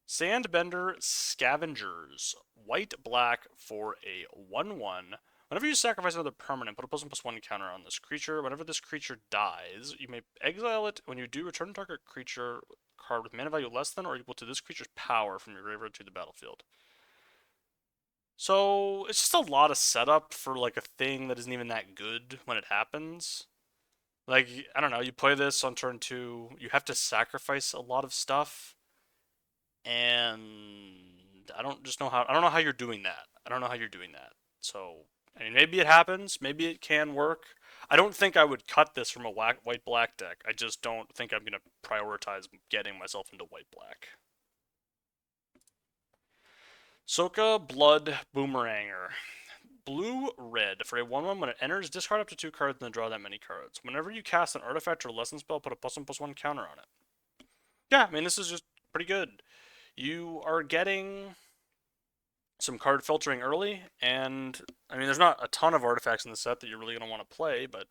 Sandbender Scavengers. White black for a 1/1. Whenever you sacrifice another permanent, put a +1/+1 counter on this creature. Whenever this creature dies, you may exile it. When you do, return target creature card with mana value less than or equal to this creature's power from your graveyard to the battlefield. So it's just a lot of setup for like a thing that isn't even that good when it happens. Like, I don't know, you play this on turn 2, you have to sacrifice a lot of stuff, and I don't know how you're doing that. I don't know how you're doing that. So, I mean, maybe it happens, maybe it can work. I don't think I would cut this from a white black deck. I just don't think I'm gonna prioritize getting myself into white black. Soka Blood Boomeranger. Blue red for a 1/1. When it enters, discard up to 2 cards and then draw that many cards. Whenever you cast an artifact or lesson spell, put a +1/+1 counter on it. Yeah, I mean, this is just pretty good. You are getting some card filtering early, and I mean, there's not a ton of artifacts in the set that you're really going to want to play, but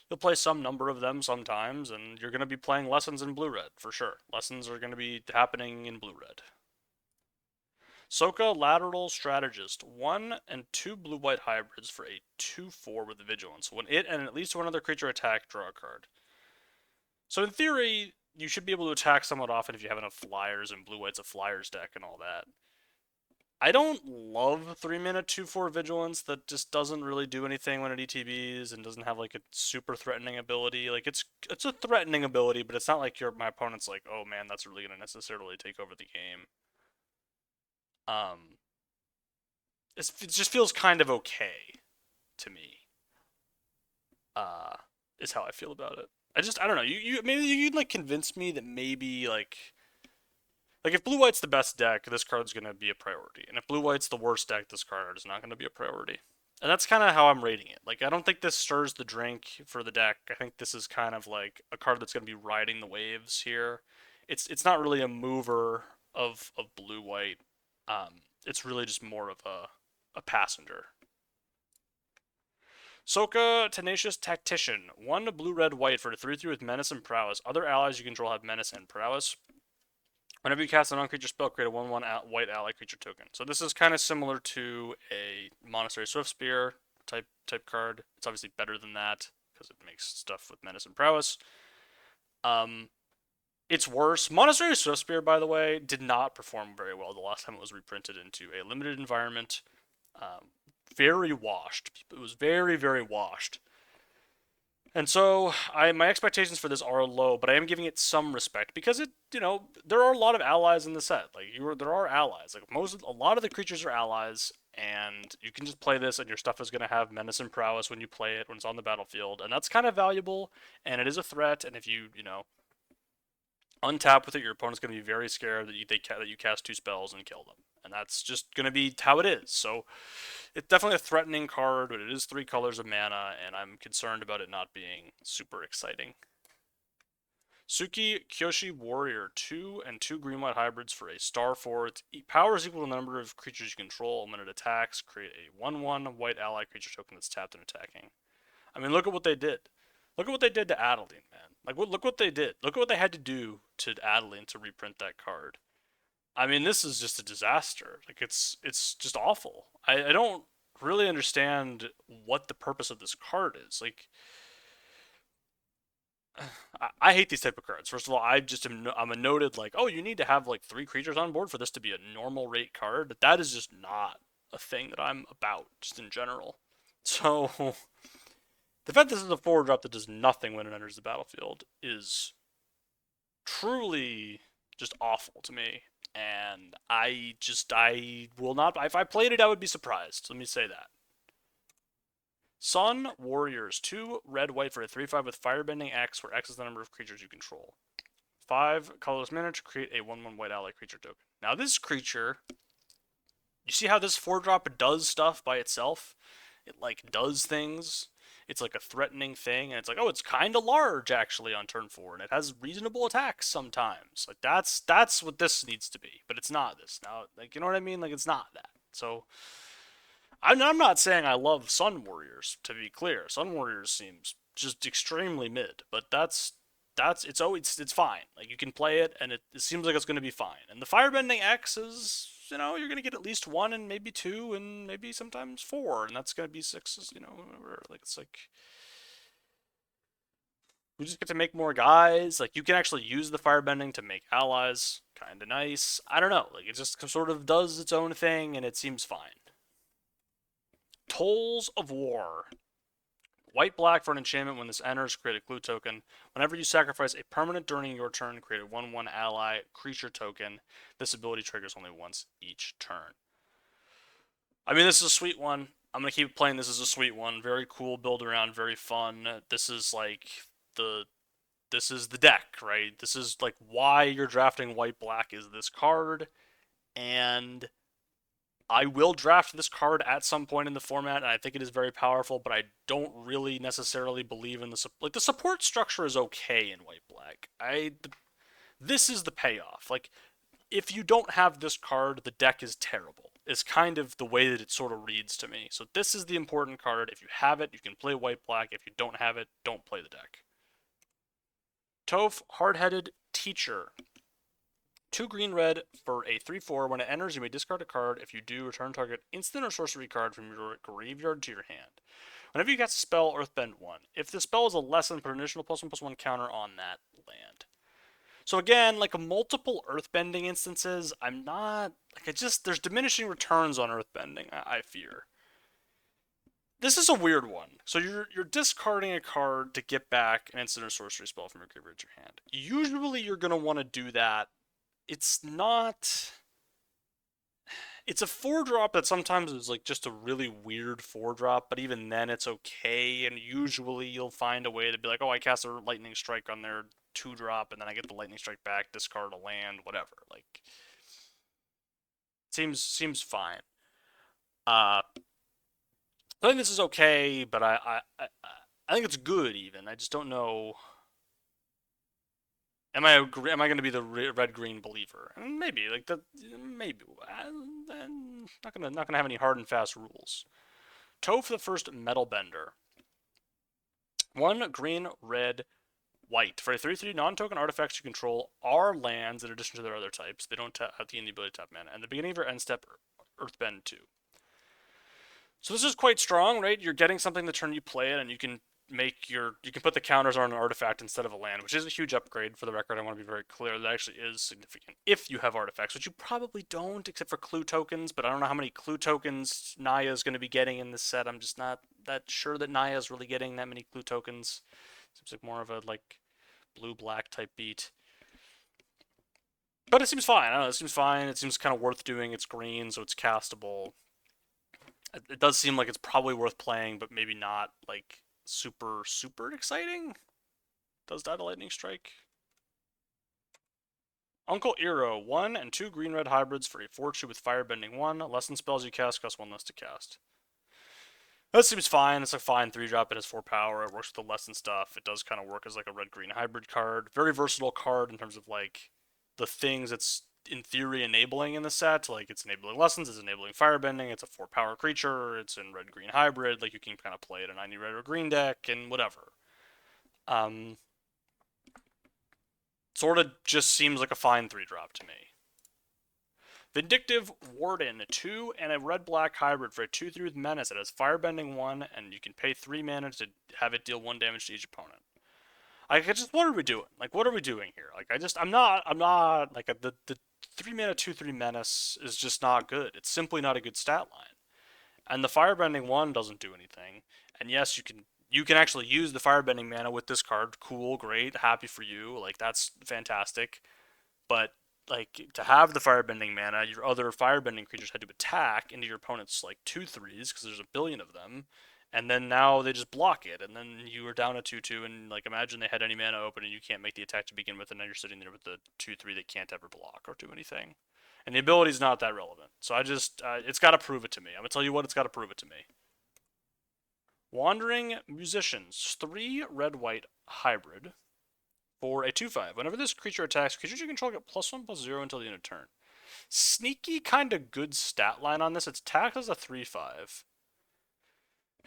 you'll play some number of them sometimes, and you're going to be playing lessons in blue-red for sure. Lessons are going to be happening in blue-red. Soka Lateral Strategist. 1 and 2 blue-white hybrids for a 2/4 with Vigilance. When it and at least one other creature attack, draw a card. So in theory, you should be able to attack somewhat often if you have enough flyers, and blue-white's a flyers deck and all that. I don't love 3 mana 2/4 Vigilance that just doesn't really do anything when it ETBs and doesn't have like a super threatening ability. Like it's a threatening ability, but it's not like my opponent's like, oh man, that's really gonna necessarily take over the game. Um, it just feels kind of okay to me. Uh, is how I feel about it. I don't know. You maybe you'd like convince me that maybe like if blue white's the best deck, this card's gonna be a priority, and if blue white's the worst deck, this card is not gonna be a priority. And that's kind of how I'm rating it. Like I don't think this stirs the drink for the deck. I think this is kind of like a card that's gonna be riding the waves here. It's not really a mover of blue white. It's really just more of a passenger. Soka, Tenacious Tactician. 1 blue, red, white for a 3/3 with menace and prowess. Other allies you control have menace and prowess. Whenever you cast a non-creature spell, create a 1/1 white ally creature token. So this is kind of similar to a Monastery Swiftspear type card. It's obviously better than that because it makes stuff with menace and prowess. Um, it's worse. Monastery Swiftspear, by the way, did not perform very well the last time it was reprinted into a limited environment. Um, very washed. It was very washed. And so my expectations for this are low, but I am giving it some respect because there are a lot of allies in the set. There are allies. A lot of the creatures are allies, and you can just play this, and your stuff is going to have menace and prowess when you play it when it's on the battlefield, and that's kind of valuable. And it is a threat, and if you untap with it, your opponent's going to be very scared that you cast 2 spells and kill them, and that's just going to be how it is. So it's definitely a threatening card, but it is 3 colors of mana, and I'm concerned about it not being super exciting. Suki Kyoshi Warrior, 2 and 2 green-white hybrids for a star 4. Its power is equal to the number of creatures you control. When it attacks, create a 1/1 white ally creature token that's tapped and attacking. I mean, look at what they did. Look at what they did to Adeline, man. Look what they did. Look at what they had to do to Adeline to reprint that card. I mean, this is just a disaster. It's just awful. I don't really understand what the purpose of this card is. I hate these type of cards. First of all, I'm a noted oh, you need to have 3 creatures on board for this to be a normal rate card. That is just not a thing that I'm about just in general. So the fact this is a 4-drop that does nothing when it enters the battlefield is truly just awful to me. And I will not. If I played it, I would be surprised. Let me say that. Sun Warriors, 2 red white for a 3/5 with Firebending X, where X is the number of creatures you control. 5 colorless mana to create a 1/1 white ally creature token. Now this creature, you see how this 4-drop does stuff by itself? It does things. It's like a threatening thing, and it's oh, it's kind of large actually on turn 4, and it has reasonable attacks sometimes. That's what this needs to be, but it's not this. Now, you know what I mean? It's not that. So I'm not saying I love Sun Warriors, to be clear. Sun Warriors seems just extremely mid, but it's fine. You can play it, and it seems like it's going to be fine. And the Firebending X is, you're going to get at least 1 and maybe 2 and maybe sometimes 4, and that's going to be 6. Whatever. We just get to make more guys. You can actually use the Firebending to make allies. Kind of nice. I don't know. It just sort of does its own thing, and it seems fine. Tolls of War. White-black for an enchantment. When this enters, create a clue token. Whenever you sacrifice a permanent during your turn, create a 1/1 ally creature token. This ability triggers only once each turn. I mean, this is a sweet one. I'm going to keep playing this as a sweet one. Very cool build around, very fun. This is the deck, right? This is why you're drafting white-black is this card. And I will draft this card at some point in the format, and I think it is very powerful, but I don't really necessarily believe in the support structure is okay in white black. This is the payoff. If you don't have this card, the deck is terrible. It's kind of the way that it sort of reads to me. So this is the important card. If you have it, you can play white black. If you don't have it, don't play the deck. Toph, Hard-Headed Teacher. 2 green-red for a 3/4. When it enters, you may discard a card. If you do, return target instant or sorcery card from your graveyard to your hand. Whenever you cast a spell, Earthbend 1. If the spell is a lesson, put an additional +1/+1 counter on that land. So again, multiple Earthbending instances, I'm not... there's diminishing returns on Earthbending, I fear. This is a weird one. So you're discarding a card to get back an instant or sorcery spell from your graveyard to your hand. Usually you're going to want to do that. It's not... It's a 4-drop that sometimes is just a really weird 4-drop, but even then it's okay, and usually you'll find a way to be oh, I cast a Lightning Strike on their 2-drop, and then I get the Lightning Strike back, discard a land, whatever. Seems fine. I think this is okay, but I think it's good even. I just don't know. Am I going to be the red green believer? Maybe maybe. Not gonna have any hard and fast rules. Toph the first Metal Bender. 1 green, red, white. For a 3/3 non-token artifacts you control are lands in addition to their other types. They don't have the ability to tap mana. And the beginning of your end step, Earthbend 2. So this is quite strong, right? You're getting something the turn you play it, and you can put the counters on an artifact instead of a land, which is a huge upgrade. For the record, I want to be very clear that actually is significant if you have artifacts, which you probably don't, except for clue tokens. But I don't know how many clue tokens Naya is going to be getting in this set. I'm just not that sure that Naya is really getting that many clue tokens. Seems like more of a blue-black type beat. But it seems fine. I don't know. It seems fine. It seems kind of worth doing. It's green, so it's castable. It does seem like it's probably worth playing, but maybe not like super super exciting. Does die to lightning strike? Uncle Eero, 1 and 2 green red hybrids for a 4/2 with firebending 1. Lesson spells you cast cost 1 less to cast. That seems fine. It's a fine 3-drop. It has 4 power. It works with the lesson stuff. It does kind of work as like a red green hybrid card. Very versatile card in terms of like the things it's in theory enabling in the set. Like it's enabling lessons, it's enabling firebending, it's a 4 power creature, it's in red green hybrid. Like you can kind of play it in any red or green deck and whatever. Sort of just seems like a fine 3-drop to me. Vindictive Warden, 2 and a red-black hybrid for a 2/3 with menace. It has firebending 1, and you can pay 3 mana to have it deal 1 damage to each opponent. Like, what are we doing? Like, what are we doing here? Like, I'm not, like, the 3 mana 2/3 menace is just not good. It's simply not a good stat line. And the firebending 1 doesn't do anything. And yes, you can actually use the firebending mana with this card. Cool, great, happy for you. Like, that's fantastic. But like to have the firebending mana, your other firebending creatures had to attack into your opponent's like 2/3s because there's a billion of them, and then now they just block it, and then you are down a 2/2, and like imagine they had any mana open and you can't make the attack to begin with, and now you're sitting there with the 2/3 that can't ever block or do anything, and the ability's not that relevant. So I just it's got to prove it to me. I'm gonna tell you what, it's got to prove it to me. Wandering Musicians, 3 red white hybrid for a 2/5. Whenever this creature attacks, creatures you control get +1/+0 until the end of turn. Sneaky kind of good stat line on this. It's tacked as a 3/5.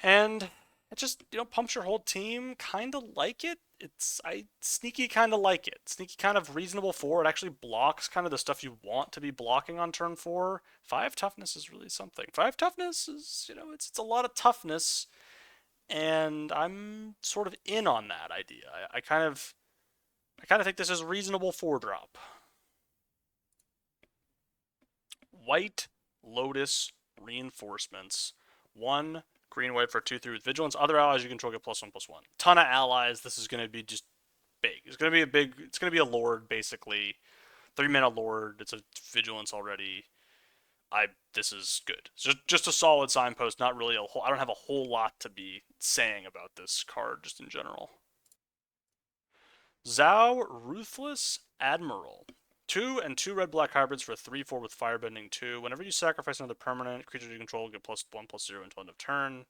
And it just, pumps your whole team. Kind of like it. I sneaky kind of like it. Sneaky kind of reasonable 4. It actually blocks kind of the stuff you want to be blocking on turn 4. 5 toughness is really something. 5 toughness is, it's a lot of toughness. And I'm sort of in on that idea. I kind of think this is a reasonable 4-drop. White Lotus Reinforcements. 1 green white for 2/3 with vigilance. Other allies you control get +1/+1. Ton of allies. This is going to be just big. It's going to be a lord basically. 3 mana lord. It's a vigilance already. This is good. It's just a solid signpost. Not really I don't have a whole lot to be saying about this card just in general. Zhao Ruthless Admiral. 2 and 2 red-black hybrids for a 3/4 with firebending 2. Whenever you sacrifice another permanent, creature you control get +1/+0 until end of turn.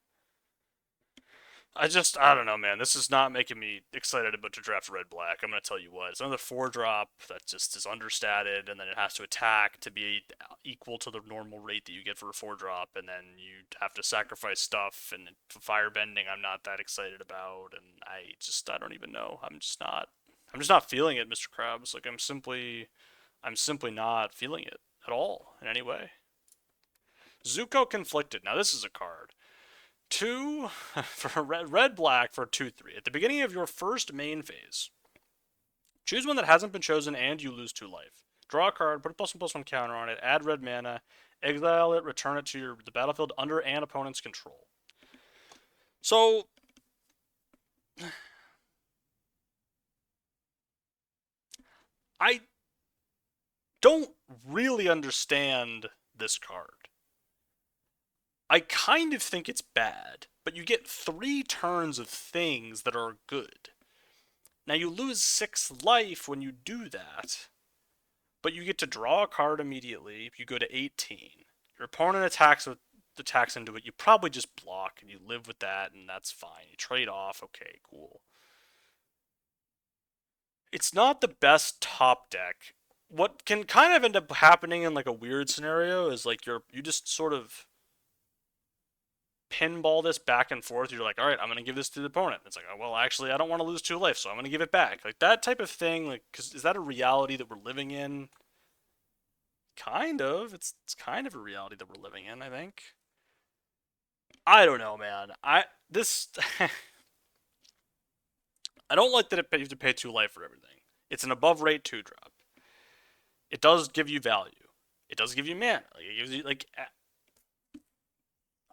I don't know, man. This is not making me excited about to draft red-black. I'm going to tell you what. It's another 4-drop that just is understated, and then it has to attack to be equal to the normal rate that you get for a 4-drop, and then you have to sacrifice stuff, and firebending I'm not that excited about, and I don't even know. I'm just not feeling it, Mr. Krabs. Like I'm simply not feeling it at all in any way. Zuko Conflicted. Now this is a card. 2 for red black for 2/3. At the beginning of your first main phase, choose one that hasn't been chosen and you lose 2 life. Draw a card, put a +1/+1 counter on it, add red mana, exile it, return it to the battlefield under an opponent's control. So I don't really understand this card. I kind of think it's bad, but you get 3 turns of things that are good. Now you lose 6 life when you do that, but you get to draw a card immediately. You go to 18. Your opponent attacks into it. You probably just block and you live with that, and that's fine. You trade off. Okay, cool. It's not the best top deck. What can kind of end up happening in like a weird scenario is like you just sort of pinball this back and forth. You're like, all right, I'm gonna give this to the opponent. It's like, oh, well, actually, I don't want to lose 2 life, so I'm gonna give it back. Like that type of thing. Like, cause is that a reality that we're living in? Kind of. It's kind of a reality that we're living in. I think. I don't know, man. This I don't like that you have to pay 2 life for everything. It's an above rate 2 drop. It does give you value. It does give you mana. Like it gives you like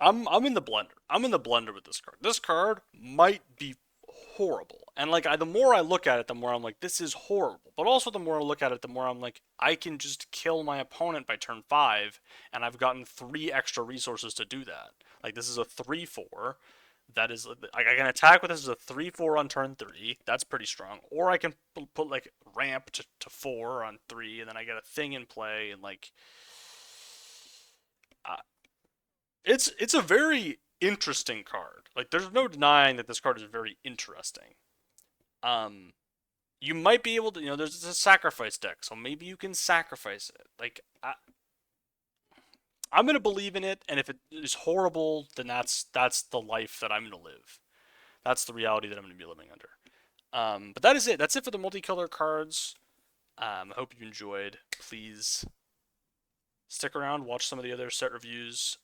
I'm in the blender. I'm in the blender with this card. This card might be horrible. And like the more I look at it, the more I'm like, this is horrible. But also the more I look at it, the more I'm like, I can just kill my opponent by turn 5, and I've gotten 3 extra resources to do that. Like this is a 3/4. That is like I can attack with this as a 3/4 on turn 3. That's pretty strong. Or I can put like ramp to 4 on 3, and then I get a thing in play, and like uh, it's a very interesting card. Like there's no denying that this card is very interesting. Um, you might be able to, there's a sacrifice deck, so maybe you can sacrifice it. Like I'm gonna believe in it, and if it is horrible, then that's the life that I'm gonna live. That's the reality that I'm gonna be living under. But that is it. That's it for the multicolor cards. I hope you enjoyed. Please stick around, watch some of the other set reviews,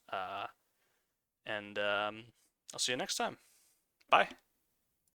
and I'll see you next time. Bye.